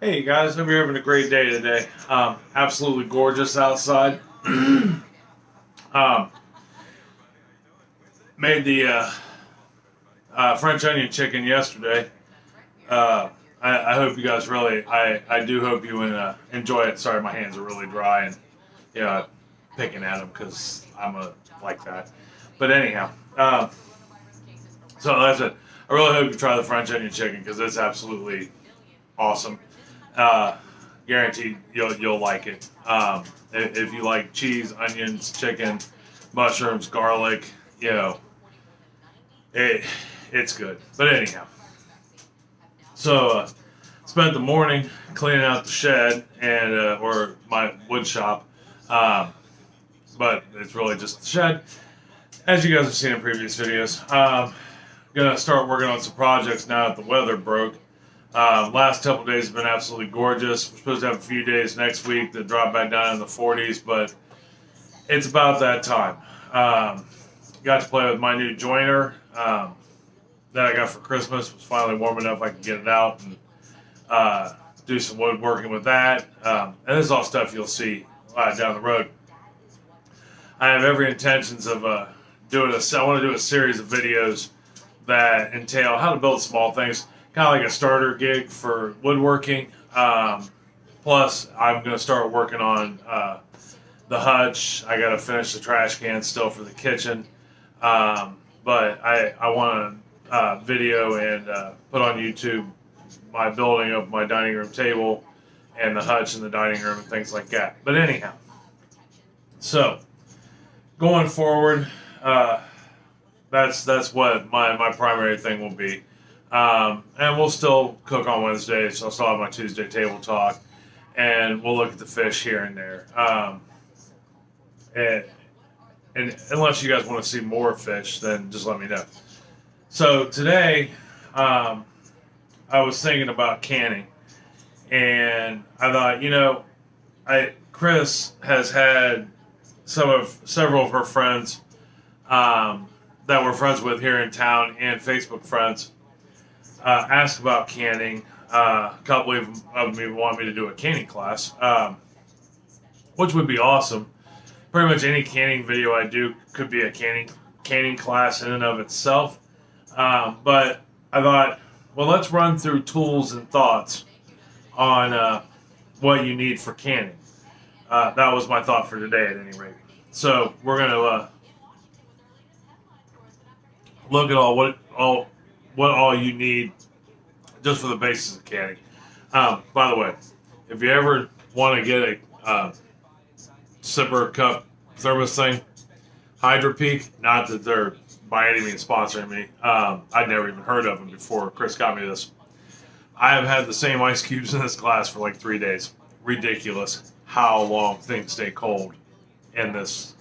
Hey guys, hope you're having a great day today. Absolutely gorgeous outside. um, Made the French onion chicken yesterday. I hope you guys really, I do hope you enjoy it. Sorry, my hands are really dry and picking at them because like that. But anyhow, so that's it. I really hope you try the French onion chicken because it's absolutely awesome. Guaranteed you'll like it. If you like cheese, onions, chicken, mushrooms, garlic, it's good. But anyhow, so spent the morning cleaning out the shed and or my wood shop, but it's really just the shed, as you guys have seen in previous videos. Gonna start working on some projects now that the weather broke. Last couple days have been absolutely gorgeous. We're supposed to have a few days next week that drop back down in the 40s, but it's about that time. Got to play with my new joiner that I got for Christmas. It was finally warm enough I could get it out and do some woodworking with that. And this is all stuff you'll see down the road. I have every intentions of I want to do a series of videos that entail how to build small things. Kind of like a starter gig for woodworking. Plus, I'm going to start working on the hutch. I got to finish the trash can still for the kitchen. But I want to video and put on YouTube my building of my dining room table and the hutch in the dining room and things like that. But anyhow, so going forward, that's what my primary thing will be. And we'll still cook on Wednesday, so I'll still have my Tuesday table talk, and we'll look at the fish here and there. And unless you guys want to see more fish, then just let me know. So today, I was thinking about canning, and I thought, Chris has had several of her friends that we're friends with here in town and Facebook friends. Ask about canning. A couple of them want me to do a canning class, which would be awesome. Pretty much any canning video I do could be a canning class in and of itself. But I thought, well, let's run through tools and thoughts on what you need for canning. That was my thought for today, at any rate. So we're gonna look at what all you need just for the basics of canning. By the way, if you ever want to get a sipper cup thermos thing, Hydro Peak, not that they're by any means sponsoring me. I'd never even heard of them before Chris got me this. I have had the same ice cubes in this glass for like 3 days. Ridiculous how long things stay cold in this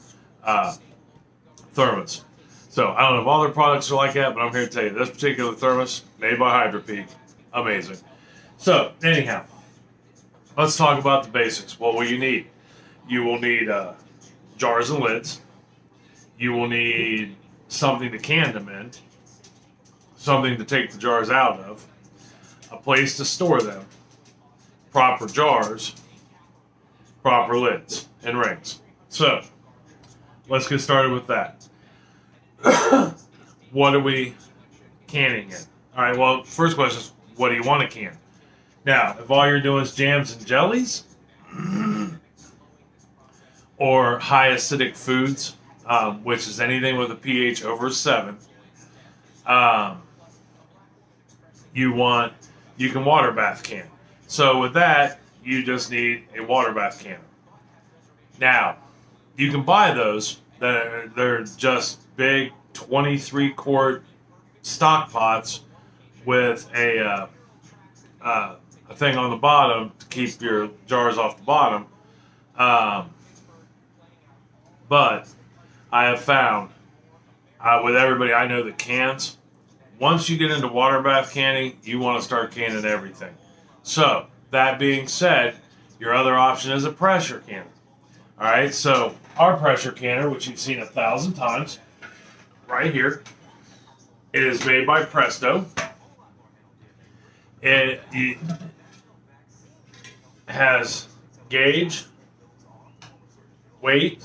thermos. So I don't know if all their products are like that, but I'm here to tell you this particular thermos, made by Hydro Peak, amazing. So anyhow, let's talk about the basics. What will you need? You will need jars and lids. You will need something to can them in, something to take the jars out of, a place to store them, proper jars, proper lids, and rings. So let's get started with that. What are we canning in? All right, well, first question is, what do you want to can? Now, if all you're doing is jams and jellies or high acidic foods, which is anything with a pH over 7, you can water bath can. So with that, you just need a water bath can. Now, you can buy those. They're just big 23-quart stock pots with a thing on the bottom to keep your jars off the bottom. But I have found with everybody I know that cans, once you get into water bath canning, you want to start canning everything. So that being said, your other option is a pressure canner. All right, so our pressure canner, which you've seen 1,000 times, right here, it is made by Presto. has gauge, weight,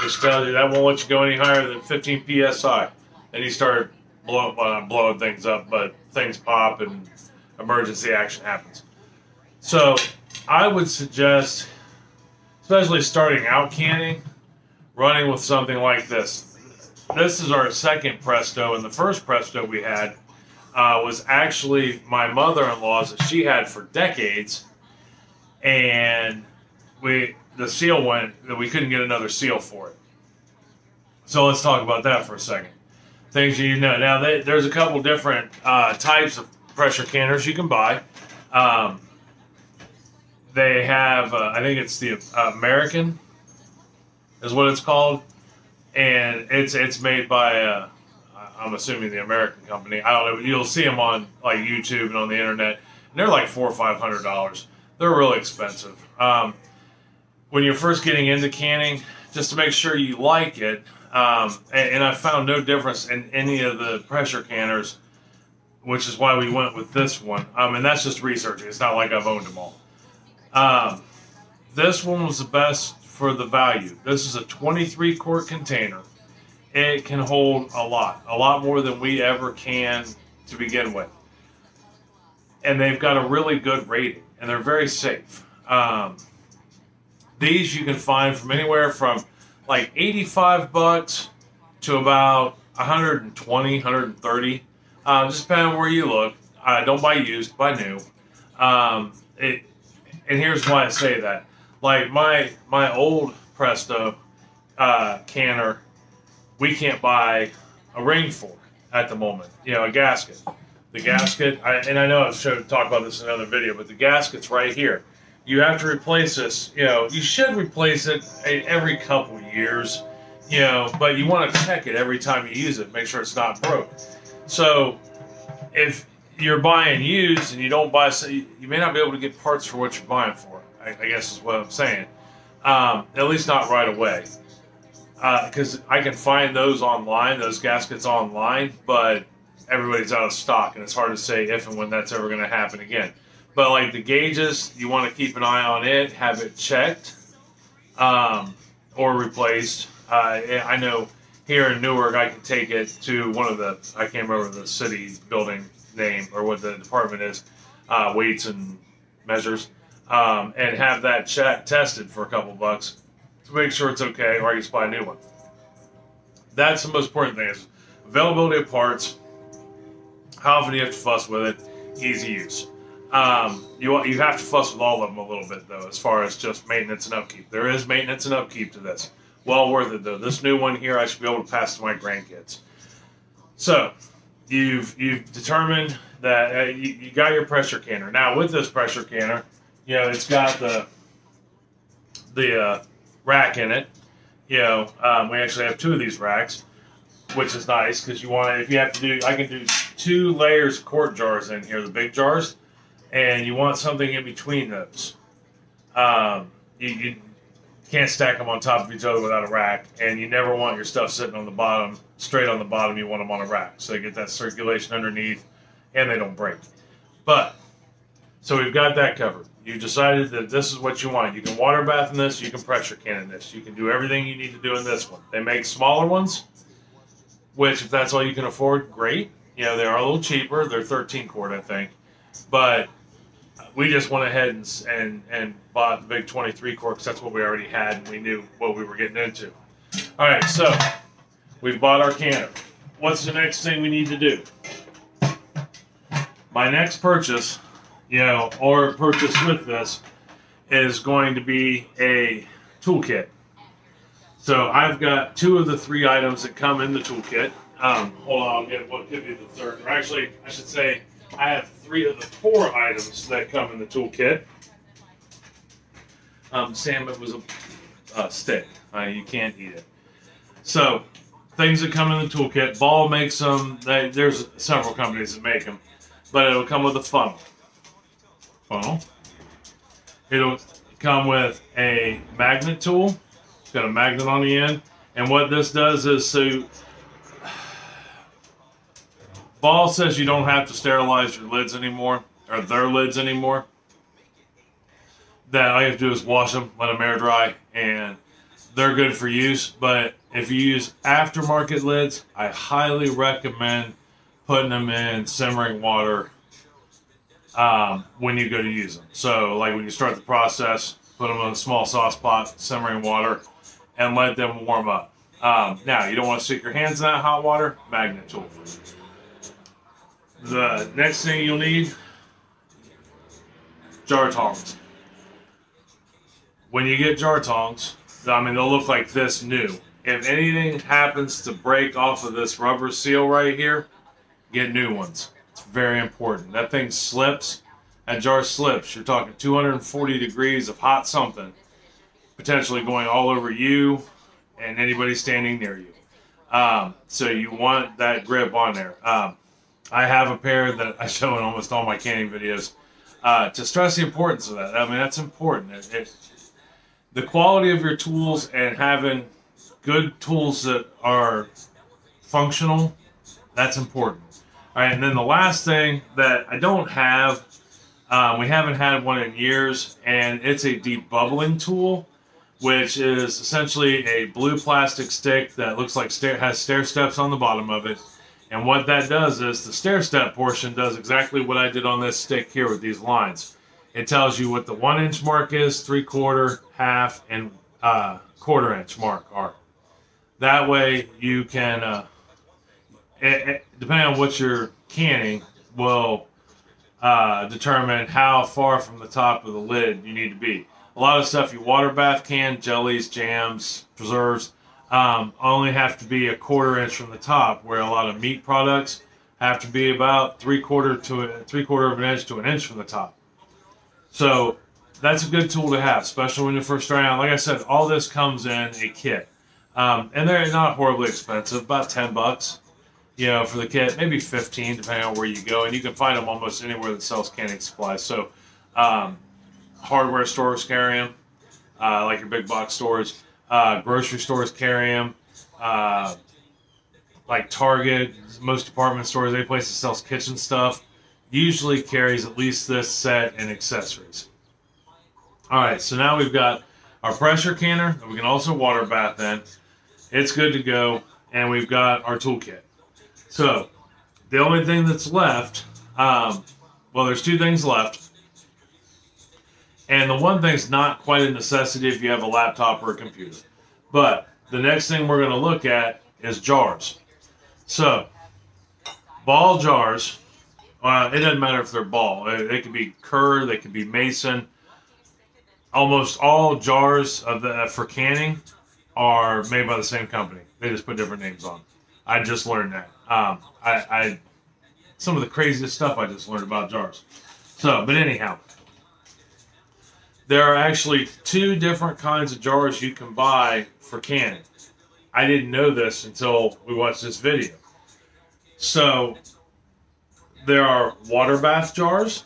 which tells you that won't let you go any higher than 15 psi. And you start blowing things up, but things pop and emergency action happens. So I would suggest, especially starting out canning, running with something like this. This is our second Presto, and the first Presto we had was actually my mother-in-law's that she had for decades, and the seal went, that we couldn't get another seal for it. So let's talk about that for a second. Things you know. Now, there's a couple different types of pressure canners you can buy. They have, I think it's the American is what it's called, and it's made by, I'm assuming the American company. I don't know. You'll see them on like YouTube and on the internet, and they're like $400 or $500. They're really expensive. When you're first getting into canning, just to make sure you like it, and I found no difference in any of the pressure canners, which is why we went with this one. And that's just researching. It's not like I've owned them all. This one was the best for the value. This is a 23 quart container. It can hold a lot more than we ever can to begin with. And they've got a really good rating, and they're very safe. These you can find from anywhere from like 85 bucks to about 120, 130. Just depending on where you look. Don't buy used, buy new. And here's why I say that. Like my old Presto canner, we can't buy a ring for at the moment. You know, a gasket. The gasket, and I know I've talked about this in another video, but the gasket's right here. You have to replace this. You know, you should replace it every couple years. You know, but you want to check it every time you use it, make sure it's not broke. So if you're buying used and you don't buy, you may not be able to get parts for what you're buying for. I guess is what I'm saying. At least not right away, because I can find those online, those gaskets online, but everybody's out of stock, and it's hard to say if and when that's ever going to happen again. But like the gauges, you want to keep an eye on it, have it checked, or replaced. I know here in Newark, I can take it to one of the, I can't remember the city building name or what the department is, weights and measures, and have that tested for a couple bucks to make sure it's okay, or I can just buy a new one. That's the most important thing, is availability of parts, how often you have to fuss with it, easy use. You have to fuss with all of them a little bit, though, as far as just maintenance and upkeep. There is maintenance and upkeep to this. Well worth it, though. This new one here, I should be able to pass to my grandkids. So, you've determined that you got your pressure canner. Now, with this pressure canner, you know, it's got the rack in it. You know, we actually have two of these racks, which is nice, because you want, if you have to do, I can do 2 layers of quart jars in here, the big jars, and you want something in between those. You can't stack them on top of each other without a rack, and you never want your stuff sitting on the bottom, straight on the bottom. You want them on a rack, so you get that circulation underneath, and they don't break. But, so we've got that covered. You decided that this is what you want. You can water bath in this, you can pressure can in this. You can do everything you need to do in this one. They make smaller ones, which if that's all you can afford, great. You know, they are a little cheaper. They're 13 quart, I think. But we just went ahead and bought the big 23 quart, because that's what we already had, and we knew what we were getting into. All right, so we've bought our canner. What's the next thing we need to do? My next purchase, you know, or purchase with this, is going to be a toolkit. So I've got 2 of the 3 items that come in the toolkit. Hold on, I'll get what could be the third. Or actually, I should say, I have 3 of the 4 items that come in the toolkit. Sam, it was a stick. You can't eat it. So, things that come in the toolkit. Ball makes them. There's several companies that make them. But it'll come with a funnel. It'll come with a magnet tool. It's got a magnet on the end. And what this does is, so Ball says you don't have to sterilize your lids anymore, or their lids anymore. that all you have to do is wash them, let them air dry, and they're good for use. But if you use aftermarket lids, I highly recommend putting them in simmering water when you go to use them. So like when you start the process, put them in a small sauce pot, simmering water, and let them warm up. Now, you don't want to stick your hands in that hot water, magnet tool. The next thing you'll need, jar tongs. When you get jar tongs, I mean, they'll look like this new. If anything happens to break off of this rubber seal right here, get new ones. It's very important. That thing slips, that jar slips. You're talking 240 degrees of hot something, potentially going all over you and anybody standing near you. So you want that grip on there. I have a pair that I show in almost all my canning videos to stress the importance of that. I mean, that's important. The quality of your tools and having good tools that are functional, that's important. All right, and then the last thing that I don't have, we haven't had one in years, and it's a debubbling tool, which is essentially a blue plastic stick that looks like has stair steps on the bottom of it. And what that does is the stair step portion does exactly what I did on this stick here with these lines. It tells you what the 1 inch mark is, 3/4, half, and 1/4 inch mark are. That way you can, depending on what you're canning, will determine how far from the top of the lid you need to be. A lot of stuff you water bath can, jellies, jams, preserves, only have to be 1/4 inch from the top, where a lot of meat products have to be about 3/4 of an inch to 1 inch from the top. So that's a good tool to have, especially when you're first starting out. Like I said, all this comes in a kit, and they're not horribly expensive, about $10, you know, for the kit, maybe 15 depending on where you go, and you can find them almost anywhere that sells canning supplies. So hardware stores carry them, like your big box stores. Grocery stores carry them, like Target, most department stores, any place that sells kitchen stuff, usually carries at least this set and accessories. Alright, so now we've got our pressure canner that we can also water bath in. It's good to go, and we've got our toolkit. So, the only thing that's left, well, there's two things left. And the one thing's not quite a necessity if you have a laptop or a computer. But the next thing we're going to look at is jars. So, ball jars, it doesn't matter if they're ball. They could be Kerr, they could be Mason. Almost all jars for canning are made by the same company. They just put different names on. I just learned that. Some of the craziest stuff I just learned about jars. So, but anyhow. There are actually two different kinds of jars you can buy for canning. I didn't know this until we watched this video. So, there are water bath jars,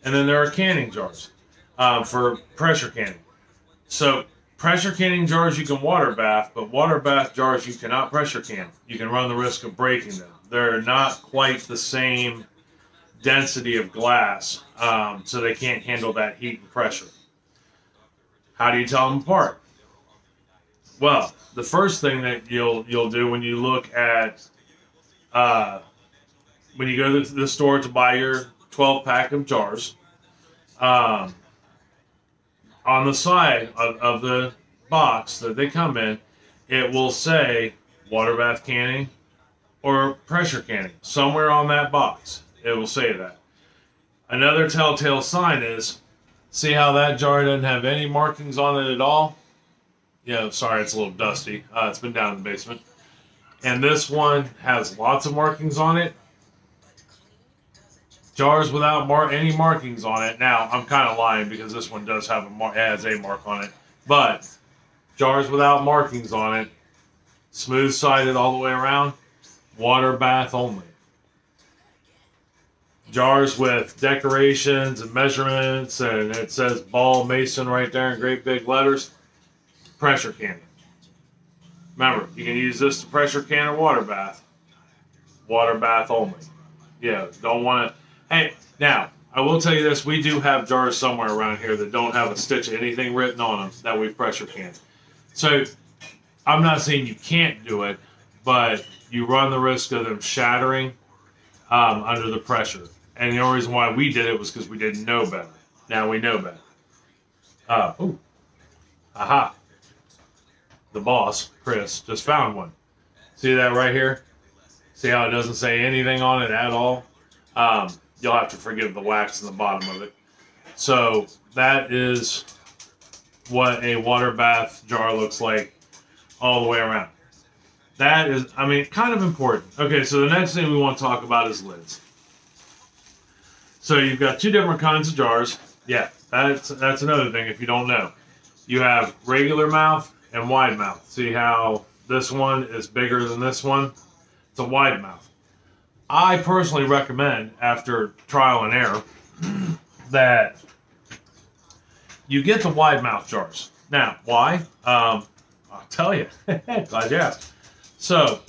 and then there are canning jars for pressure canning. So, pressure canning jars you can water bath, but water bath jars you cannot pressure can. You can run the risk of breaking them. They're not quite the same density of glass, so they can't handle that heat and pressure. How do you tell them apart? Well, the first thing that you'll do when you look at when you go to the store to buy your 12-pack of jars, on the side of the box that they come in, it will say water bath canning or pressure canning. Somewhere on that box it will say that. Another telltale sign is, see how that jar doesn't have any markings on it at all? Yeah, sorry, it's a little dusty. It's been down in the basement. And this one has lots of markings on it. Jars without any markings on it. Now, I'm kind of lying because this one does have has a mark on it. But jars without markings on it, smooth-sided all the way around, water bath only. Jars with decorations and measurements, and it says Ball Mason right there in great big letters, pressure canning. Remember, you can use this to pressure can or water bath. Water bath only. Yeah, don't want to. Hey, now, I will tell you this, we do have jars somewhere around here that don't have a stitch of anything written on them that we've pressure canned. So I'm not saying you can't do it, but you run the risk of them shattering under the pressure. And the only reason why we did it was because we didn't know better. Now we know better. Aha. The boss, Chris, just found one. See that right here? See how it doesn't say anything on it at all? You'll have to forgive the wax in the bottom of it. So that is what a water bath jar looks like all the way around. That is, I mean, kind of important. Okay, so the next thing we want to talk about is lids. So you've got two different kinds of jars. Yeah, that's another thing if you don't know. You have regular mouth and wide mouth. See how this one is bigger than this one? It's a wide mouth. I personally recommend, after trial and error, that you get the wide mouth jars. Now, why? I'll tell you. Glad you asked. So,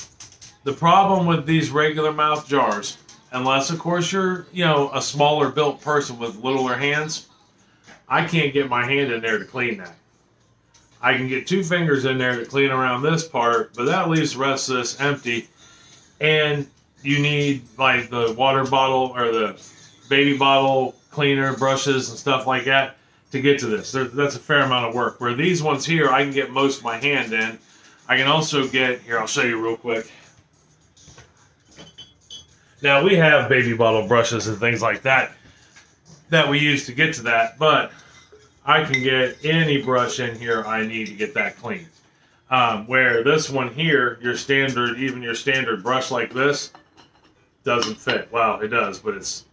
the problem with these regular mouth jars, unless of course you're, a smaller built person with littler hands, I can't get my hand in there to clean that. I can get 2 fingers in there to clean around this part, but that leaves the rest of this empty. And you need like the water bottle or the baby bottle cleaner, brushes and stuff like that to get to this. That's a fair amount of work. Where these ones here, I can get most of my hand in. I can also get, here, I'll show you real quick. Now we have baby bottle brushes and things like that that we use to get to that, but I can get any brush in here I need to get that clean. Where this one here, your standard brush like this, doesn't fit. Well, it does, but it's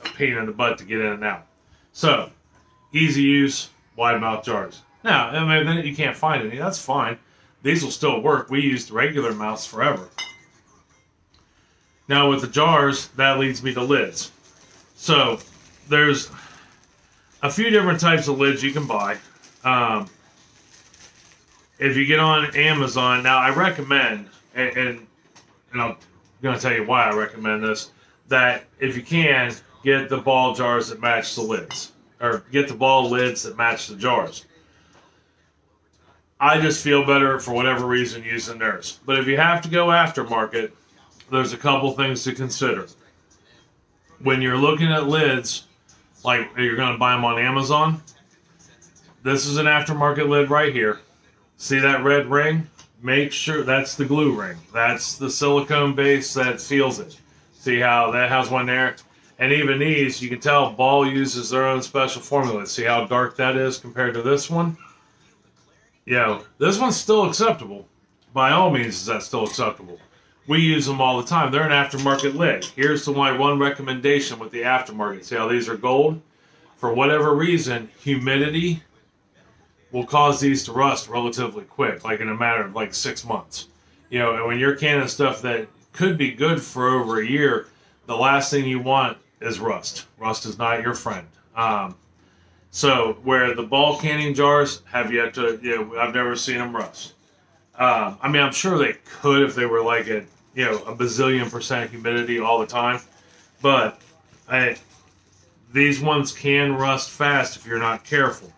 a pain in the butt to get in and out. So, easy use, wide mouth jars. Now, I mean, you can't find any, that's fine. These will still work. We used regular mouths forever. Now with the jars, that leads me to lids. So, there's a few different types of lids you can buy. If you get on Amazon, now I recommend, and I'm going to tell you why I recommend this, that if you can, get the ball jars that match the lids. Or get the ball lids that match the jars. I just feel better for whatever reason using theirs. But if you have to go aftermarket, there's a couple things to consider. When you're looking at lids, like you're going to buy them on Amazon, this is an aftermarket lid right here. See that red ring? Make sure that's the glue ring. That's the silicone base that seals it. See how that has one there? And even these, you can tell Ball uses their own special formula. See how dark that is compared to this one? This one's still acceptable. By all means, is that still acceptable. We use them all the time. They're an aftermarket lid. Here's the one recommendation with the aftermarket. See how these are gold? For whatever reason, humidity will cause these to rust relatively quick, like in a matter of like 6 months. And when you're canning stuff that could be good for over a year, the last thing you want is rust. Rust is not your friend. So where the Ball canning jars have yet to, I've never seen them rust. I mean, I'm sure they could if they were like at, a bazillion% humidity all the time. But these ones can rust fast if you're not careful.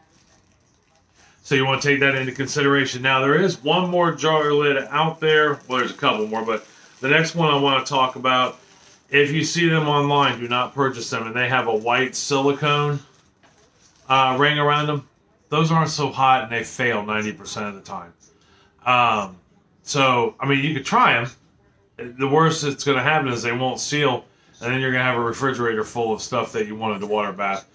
So you want to take that into consideration. Now, there is one more jar lid out there. Well, there's a couple more, but the next one I want to talk about, if you see them online, do not purchase them. And they have a white silicone ring around them. Those aren't so hot, and they fail 90% of the time. So, I mean, you could try them. The worst that's going to happen is they won't seal, and then you're going to have a refrigerator full of stuff that you wanted to water bath.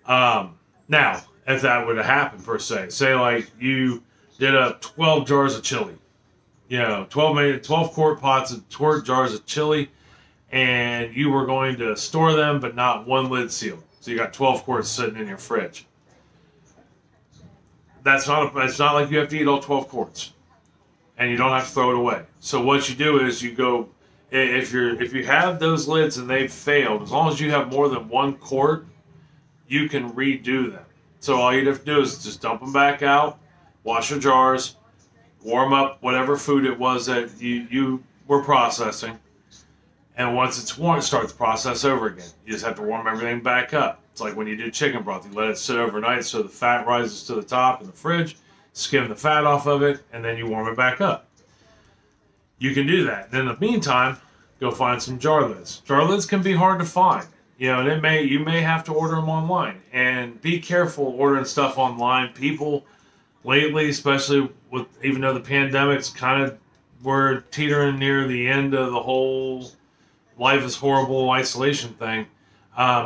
Now, if that would have happened, per se. Say, like, you did 12 jars of chili. 12 quart pots of 12 jars of chili, and you were going to store them, but not one lid sealed. So you got 12 quarts sitting in your fridge. It's not like you have to eat all 12 quarts. And you don't have to throw it away. So what you do is you go, if you have those lids and they've failed, as long as you have more than 1 quart, you can redo them. So all you'd have to do is just dump them back out, wash your jars, warm up whatever food it was that you were processing, And once it's warm, start the process over again. You just have to warm everything back up. It's like when you do chicken broth, you let it sit overnight so the fat rises to the top in the fridge, skim the fat off of it, and then you warm it back up. You can do that. And in the meantime, go find some jar lids. Jar lids can be hard to find, and you may have to order them online. And be careful ordering stuff online. People lately, especially even though the pandemic's kind of, we're teetering near the end of the whole life is horrible isolation thing.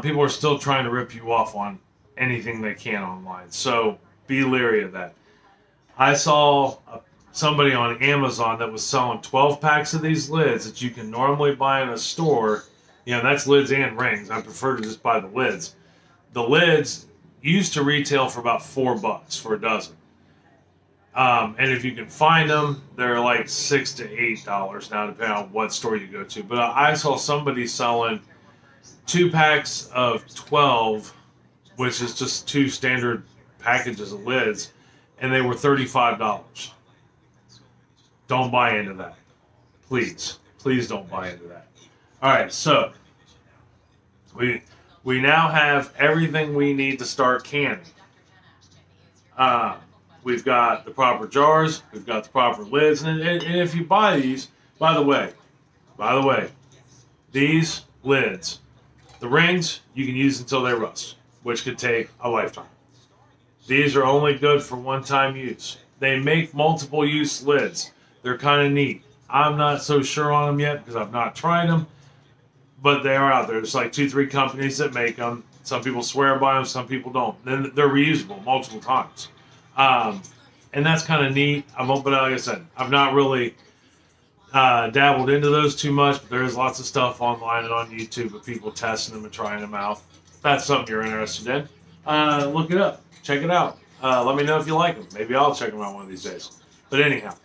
People are still trying to rip you off on anything they can online. So be leery of that. I saw somebody on Amazon that was selling 12 packs of these lids that you can normally buy in a store. That's lids and rings. I prefer to just buy the lids. The lids used to retail for about $4 for a dozen. And if you can find them, they're like $6 to $8 now, depending on what store you go to. But I saw somebody selling 2 packs of 12, which is just 2 standard packages of lids, and they were $35. Don't buy into that. Please don't buy into that. All right, so we now have everything we need to start canning. We've got the proper jars, we've got the proper lids, and if you buy these, by the way, these lids, the rings, you can use until they rust, which could take a lifetime. These are only good for one-time use. They make multiple use lids. They're kind of neat. I'm not so sure on them yet because I've not tried them, but they are out there. There's like 2-3 companies that make them. Some people swear by them, some people don't. Then they're reusable multiple times. And that's kind of neat. But like I said, I've not really dabbled into those too much, but there's lots of stuff online and on YouTube of people testing them and trying them out. If that's something you're interested in, look it up. Check it out. Let me know if you like them. Maybe I'll check them out one of these days. But anyhow,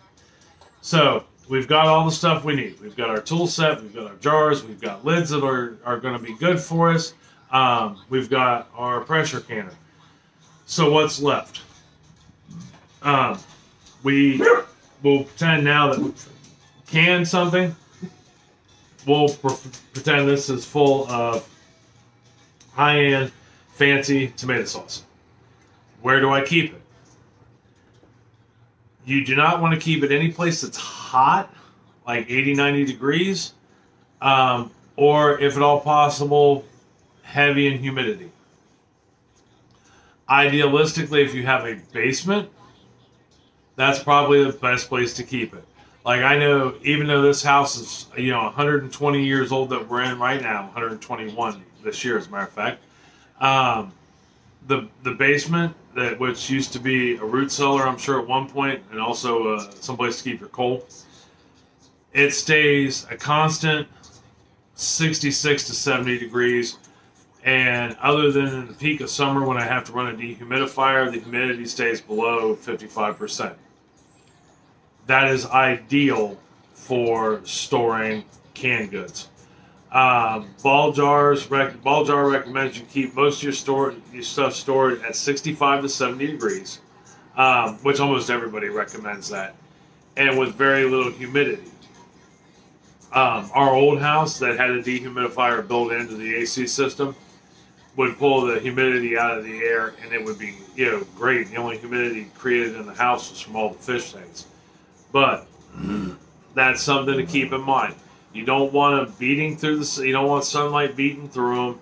so we've got all the stuff we need. We've got our tool set. We've got our jars. We've got lids that are going to be good for us. We've got our pressure canner. So what's left? We will pretend now that we've canned something. We'll pretend this is full of high-end, fancy tomato sauce. Where do I keep it? You do not want to keep it any place that's hot, like 80, 90 degrees, or if at all possible, heavy in humidity. Idealistically, if you have a basement, that's probably the best place to keep it. Like, I know, even though this house is, 120 years old that we're in right now, 121 this year, as a matter of fact, the basement, which used to be a root cellar, I'm sure, at one point, and also someplace to keep your coal, it stays a constant 66 to 70 degrees. And other than in the peak of summer when I have to run a dehumidifier, the humidity stays below 55%. That is ideal for storing canned goods. Ball jar recommends you keep most of your stuff stored at 65 to 70 degrees, which almost everybody recommends that, and with very little humidity. Our old house that had a dehumidifier built into the AC system would pull the humidity out of the air, and it would be, great. The only humidity created in the house was from all the fish tanks. But that's something to keep in mind. You don't want you don't want sunlight beating through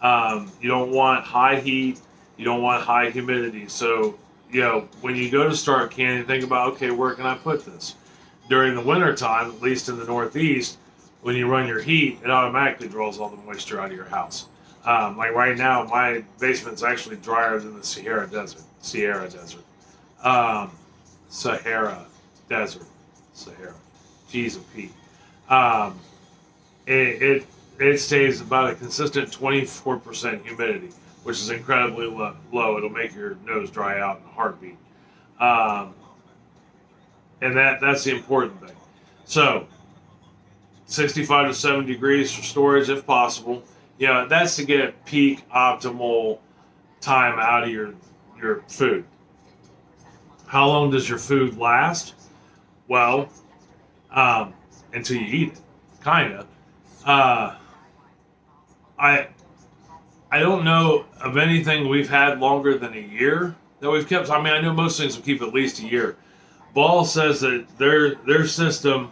them. You don't want high heat. You don't want high humidity. So, when you go to start canning, think about, okay, where can I put this? During the winter time, at least in the Northeast, when you run your heat, it automatically draws all the moisture out of your house. Like right now, my basement's actually drier than the Sahara Desert. Jeez of Pete. It stays about a consistent 24% humidity, which is incredibly low. It'll make your nose dry out in a heartbeat. And that's the important thing. So, 65 to 70 degrees for storage if possible. That's to get peak optimal time out of your food. How long does your food last? Well, until you eat it, kinda. Uh, I I don't know of anything we've had longer than a year that we've kept. I mean, I know most things will keep at least a year. Ball says that their system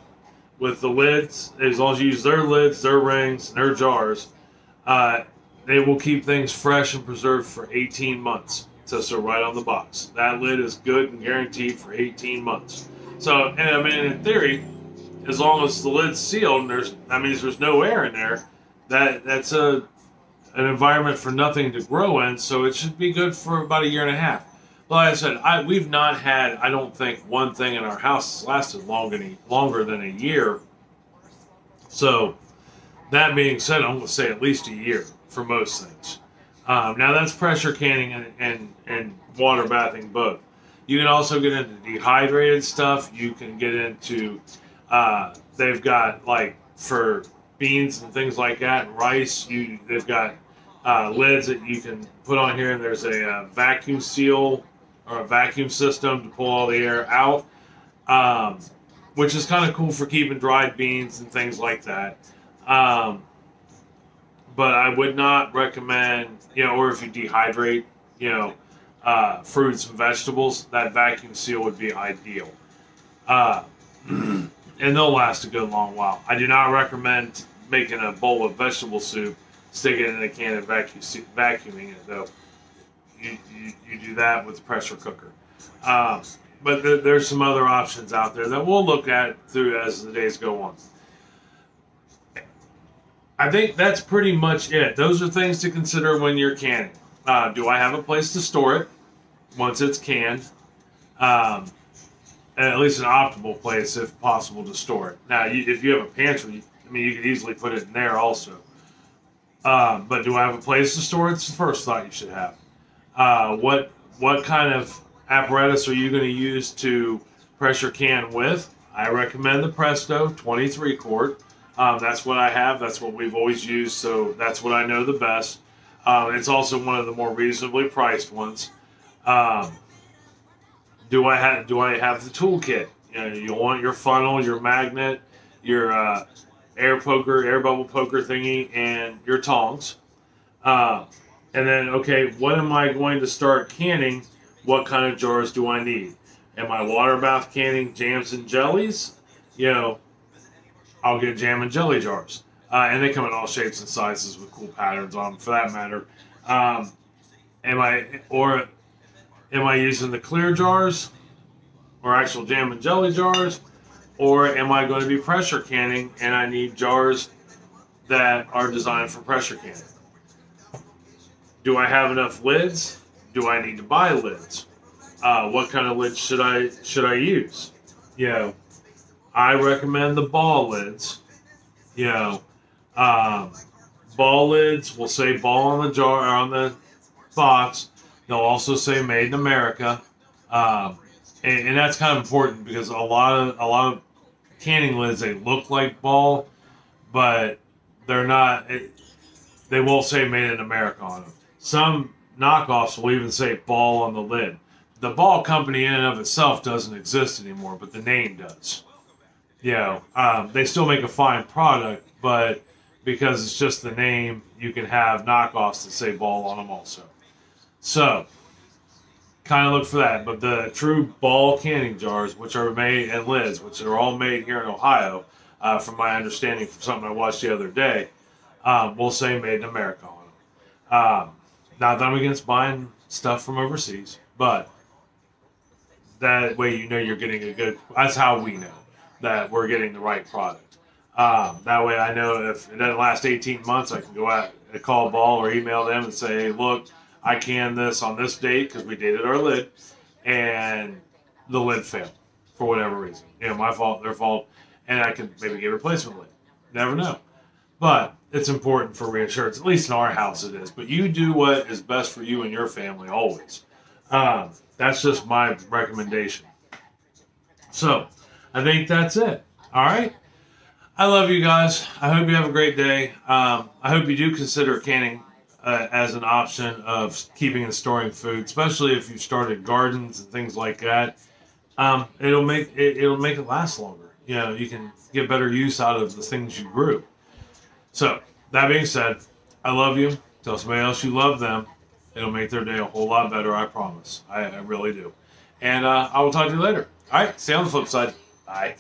with the lids, as long as you use their lids, their rings, and their jars, uh, they will keep things fresh and preserved for 18 months. It says so right on the box. That lid is good and guaranteed for 18 months. So, and I mean, in theory, as long as the lid's sealed and that means there's no air in there, that's an environment for nothing to grow in, so it should be good for about a year and a half. But like I said, we've not had, I don't think, one thing in our house has lasted longer than a year. So, that being said, I'm going to say at least a year for most things. Now, that's pressure canning and water bathing both. You can also get into dehydrated stuff. You can get into, they've got, like, for beans and things like that, and rice, they've got lids that you can put on here, and there's a vacuum seal or a vacuum system to pull all the air out, which is kind of cool for keeping dried beans and things like that. But I would not recommend, or if you dehydrate, fruits and vegetables, that vacuum seal would be ideal. And they'll last a good long while. I do not recommend making a bowl of vegetable soup, sticking it in a can and vacuuming it, though. You do that with the pressure cooker. But there's some other options out there that we'll look at through as the days go on. I think that's pretty much it. Those are things to consider when you're canning. Do I have a place to store it once it's canned? And at least an optimal place, if possible, to store it. Now, if you have a pantry, I mean, you could easily put it in there also. But do I have a place to store it? It's the first thought you should have. What kind of apparatus are you going to use to pressure can with? I recommend the Presto 23 quart. That's what I have. That's what we've always used, so that's what I know the best. It's also one of the more reasonably priced ones. Do I have the toolkit? You want your funnel, your magnet, your air bubble poker thingy, and your tongs. And then, okay, what am I going to start canning? What kind of jars do I need? Am I water bath canning jams and jellies? I'll get jam and jelly jars. And they come in all shapes and sizes with cool patterns on them, for that matter. Am I using the clear jars or actual jam and jelly jars? Or am I going to be pressure canning and I need jars that are designed for pressure canning? Do I have enough lids? Do I need to buy lids? What kind of lids should I use? I recommend the ball lids. Ball lids will say ball on the jar or on the box. They'll also say made in America. And that's kind of important because a lot of canning lids, they look like ball, but they're not. They won't say made in America on them. Some knockoffs will even say ball on the lid. The Ball company in and of itself doesn't exist anymore, but the name does. They still make a fine product, but because it's just the name, you can have knockoffs that say ball on them also. So, kind of look for that. But the true ball canning jars, which are made, and lids, which are all made here in Ohio, from my understanding from something I watched the other day, will say made in America on them. Not that I'm against buying stuff from overseas, but that way you're getting a good, that's how we know that we're getting the right product. That way I know if it doesn't last 18 months, I can go out and call Ball or email them and say, hey, look, I canned this on this date because we dated our lid, and the lid failed for whatever reason. My fault, their fault, and I can maybe get a replacement lid. Never know. But it's important for reinsurance, at least in our house it is. But you do what is best for you and your family always. That's just my recommendation. So, I think that's it. All right? I love you guys. I hope you have a great day. I hope you do consider canning as an option of keeping and storing food, especially if you've started gardens and things like that. It'll make it last longer. You can get better use out of the things you grew. So, that being said, I love you. Tell somebody else you love them. It'll make their day a whole lot better, I promise. I really do. And I will talk to you later. All right, see you on the flip side. Bye.